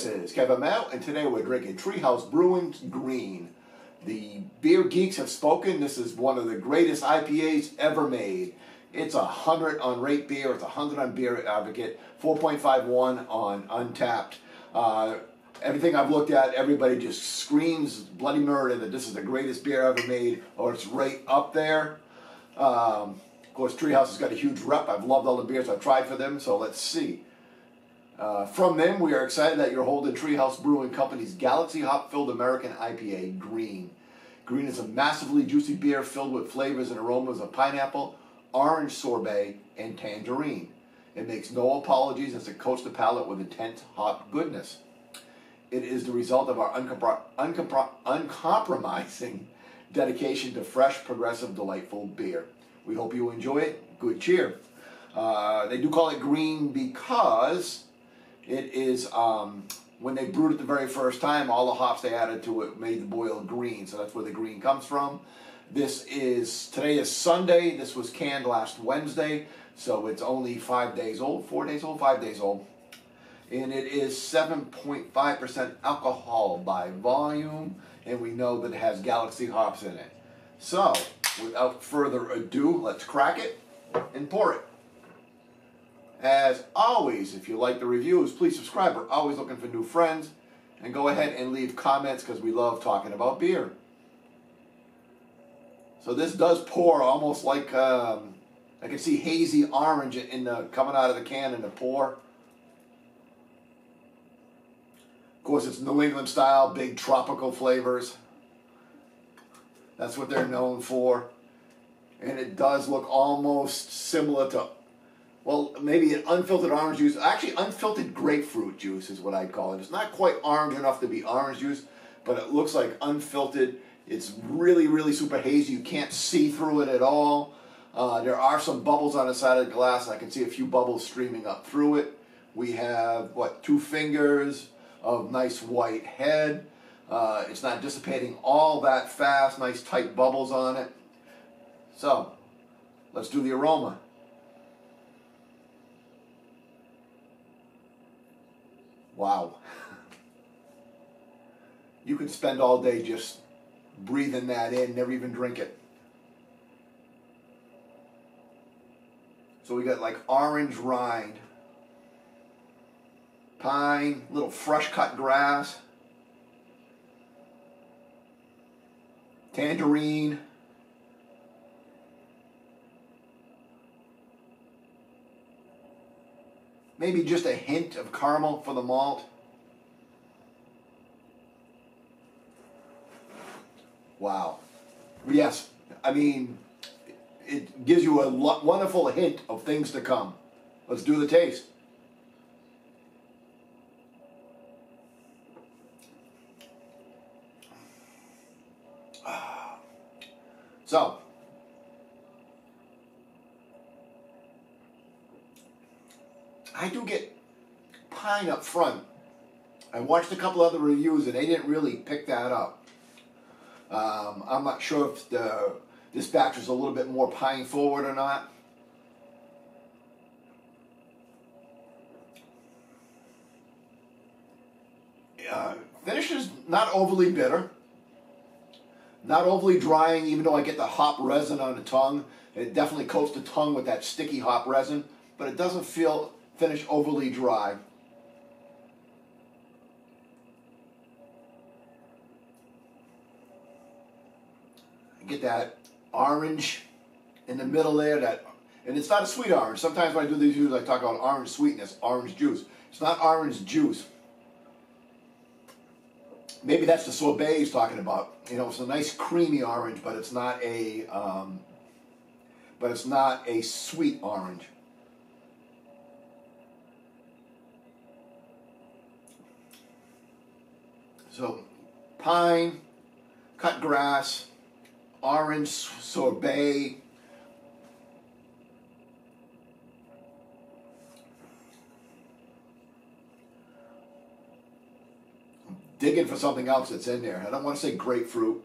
This is Kevin Mel, and today we're drinking Treehouse Brewing's Green. The beer geeks have spoken. This is one of the greatest IPAs ever made. It's 100 on Rate Beer, it's 100 on Beer Advocate, 4.51 on Untapped. Everything I've looked at, everybody just screams bloody murder that this is the greatest beer ever made, or it's right up there. Of course, Treehouse has got a huge rep. I've loved all the beers I've tried for them, so let's see. From them, we are excited that you're holding Treehouse Brewing Company's Galaxy Hop-Filled American IPA, Green. Green is a massively juicy beer filled with flavors and aromas of pineapple, orange sorbet, and tangerine. It makes no apologies as it coats the palate with intense hop goodness. It is the result of our uncompromising dedication to fresh, progressive, delightful beer. We hope you enjoy it. Good cheer. They do call it green because it is, when they brewed it the very first time, all the hops they added to it made the boil green, so that's where the green comes from. Today is Sunday. This was canned last Wednesday, so it's only 5 days old, 4 days old, 5 days old. And it is 7.5% alcohol by volume, and we know that it has Galaxy hops in it. So, without further ado, let's crack it and pour it. As always, if you like the reviews, please subscribe. We're always looking for new friends. And go ahead and leave comments because we love talking about beer. So this does pour almost like, I can see hazy orange coming out of the can in the pour. Of course, it's New England style, big tropical flavors. That's what they're known for. And it does look almost similar to, well, maybe an unfiltered orange juice. Actually, unfiltered grapefruit juice is what I call it. It's not quite orange enough to be orange juice, but it looks like unfiltered. It's really, really super hazy. You can't see through it at all. There are some bubbles on the side of the glass. I can see a few bubbles streaming up through it. We have, 2 fingers of nice white head. It's not dissipating all that fast. Nice tight bubbles on it. So, let's do the aroma. Wow. You could spend all day just breathing that in, never even drink it. So we got like orange rind, pine, little fresh cut grass, tangerine, maybe just a hint of caramel for the malt. Wow. Yes, I mean, it gives you a wonderful hint of things to come. Let's do the taste. So, I do get pine up front. I watched a couple other reviews and they didn't really pick that up. I'm not sure if this batch is a little bit more pine forward or not. Finish is not overly bitter. Not overly drying, even though I get the hop resin on the tongue. It definitely coats the tongue with that sticky hop resin, but it doesn't finish overly dry. I get that orange in the middle there, and it's not a sweet orange. Sometimes when I do these reviews, I talk about orange sweetness, orange juice. It's not orange juice. Maybe that's the sorbet he's talking about. You know, it's a nice creamy orange, but it's not a sweet orange. So, pine, cut grass, orange sorbet. Digging for something else that's in there. I don't want to say grapefruit.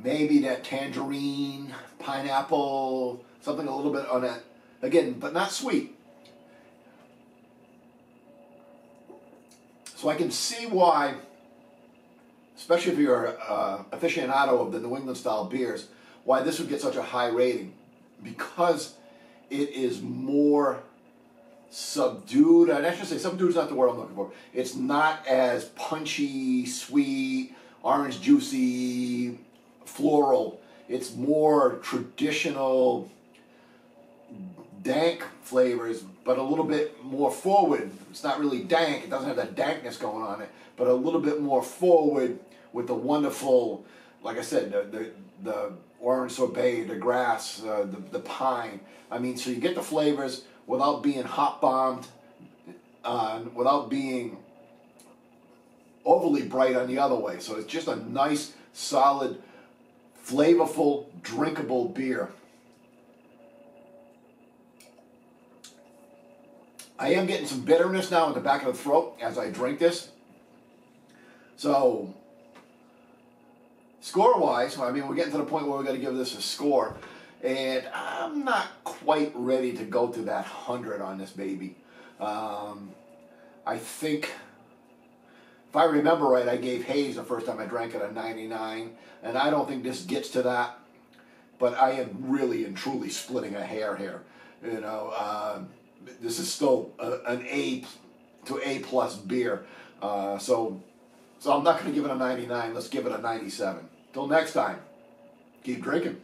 maybe that tangerine, pineapple, something a little bit on that Again, but not sweet. So I can see why, especially if you're an aficionado of the New England style beers, why this would get such a high rating, because it is more subdued. And I should say subdued is not the word I'm looking for. It's not as punchy, sweet, orange juicy, floral. It's more traditional, dank flavors, but a little bit more forward. It's not really dank. It doesn't have that dankness going on it, but a little bit more forward with the wonderful, like I said, the orange sorbet, the grass, the pine. I mean, so you get the flavors without being hot bombed, without being overly bright on the other way. So it's just a nice, solid, flavorful, drinkable beer. I am getting some bitterness now in the back of the throat as I drink this. So, score-wise, I mean, we're getting to the point where we're going to give this a score. And I'm not quite ready to go to that 100 on this baby. I think, if I remember right, I gave Hayes the first time I drank it a 99. And I don't think this gets to that. But I am really and truly splitting a hair here. You know, this is still an A to A plus beer. So I'm not going to give it a 99. Let's give it a 97. Till next time, keep drinking.